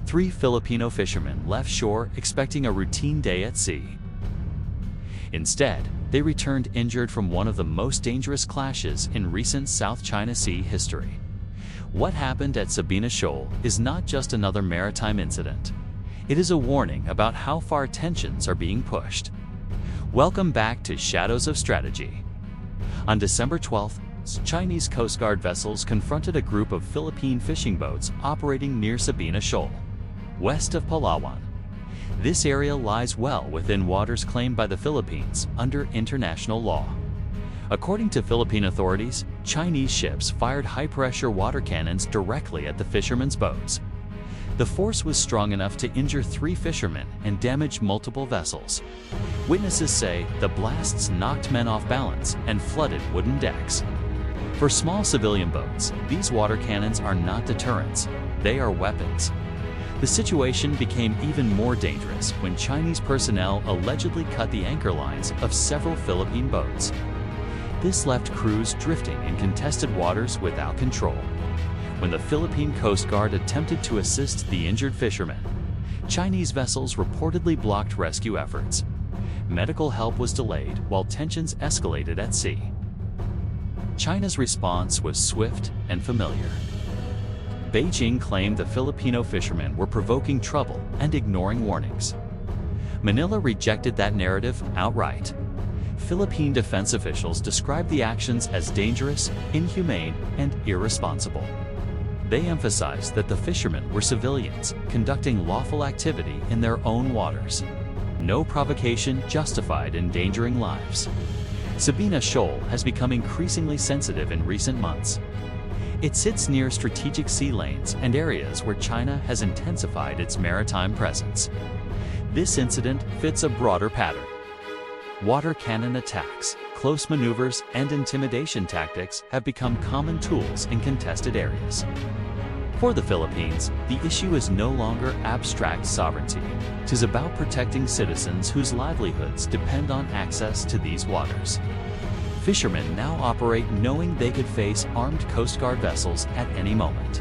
3 Filipino fishermen left shore expecting a routine day at sea. Instead, they returned injured from one of the most dangerous clashes in recent South China Sea history. What happened at Sabina Shoal is not just another maritime incident. It is a warning about how far tensions are being pushed. Welcome back to Shadows of Strategy. On December 12th, Chinese Coast Guard vessels confronted a group of Philippine fishing boats operating near Sabina Shoal, west of Palawan. This area lies well within waters claimed by the Philippines under international law. According to Philippine authorities, Chinese ships fired high-pressure water cannons directly at the fishermen's boats. The force was strong enough to injure 3 fishermen and damage multiple vessels. Witnesses say the blasts knocked men off balance and flooded wooden decks. For small civilian boats, these water cannons are not deterrents, they are weapons. The situation became even more dangerous when Chinese personnel allegedly cut the anchor lines of several Philippine boats. This left crews drifting in contested waters without control. When the Philippine Coast Guard attempted to assist the injured fishermen, Chinese vessels reportedly blocked rescue efforts. Medical help was delayed while tensions escalated at sea. China's response was swift and familiar. Beijing claimed the Filipino fishermen were provoking trouble and ignoring warnings. Manila rejected that narrative outright. Philippine defense officials described the actions as dangerous, inhumane, and irresponsible. They emphasized that the fishermen were civilians conducting lawful activity in their own waters. No provocation justified endangering lives. Sabina Shoal has become increasingly sensitive in recent months. It sits near strategic sea lanes and areas where China has intensified its maritime presence. This incident fits a broader pattern. Water cannon attacks, close maneuvers, and intimidation tactics have become common tools in contested areas. For the Philippines, the issue is no longer abstract sovereignty. It is about protecting citizens whose livelihoods depend on access to these waters. Fishermen now operate knowing they could face armed Coast Guard vessels at any moment.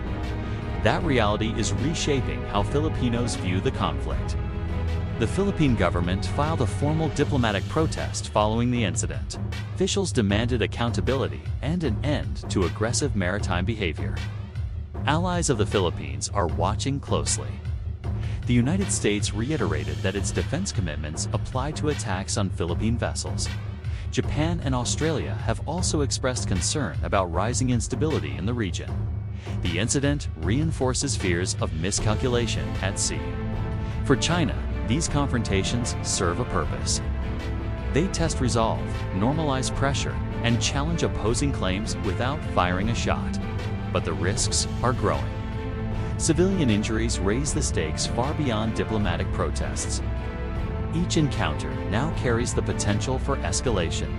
That reality is reshaping how Filipinos view the conflict. The Philippine government filed a formal diplomatic protest following the incident. Officials demanded accountability and an end to aggressive maritime behavior. Allies of the Philippines are watching closely. The United States reiterated that its defense commitments apply to attacks on Philippine vessels. Japan and Australia have also expressed concern about rising instability in the region. The incident reinforces fears of miscalculation at sea. For China, these confrontations serve a purpose. They test resolve, normalize pressure, and challenge opposing claims without firing a shot. But the risks are growing. Civilian injuries raise the stakes far beyond diplomatic protests. Each encounter now carries the potential for escalation.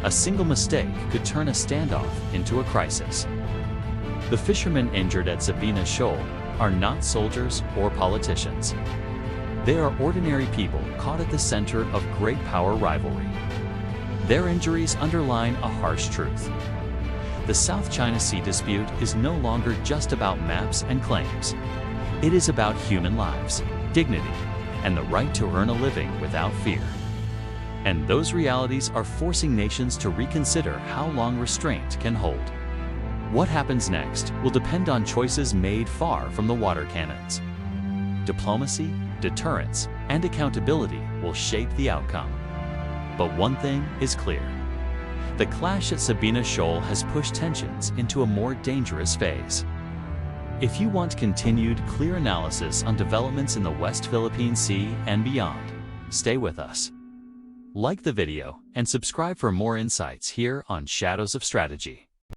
A single mistake could turn a standoff into a crisis. The fishermen injured at Sabina Shoal are not soldiers or politicians. They are ordinary people caught at the center of great power rivalry. Their injuries underline a harsh truth. The South China Sea dispute is no longer just about maps and claims. It is about human lives, dignity, and the right to earn a living without fear. And those realities are forcing nations to reconsider how long restraint can hold. What happens next will depend on choices made far from the water cannons. Diplomacy, deterrence, and accountability will shape the outcome. But one thing is clear. The clash at Sabina Shoal has pushed tensions into a more dangerous phase. If you want continued, clear analysis on developments in the West Philippine Sea and beyond, stay with us. Like the video and subscribe for more insights here on Shadows of Strategy.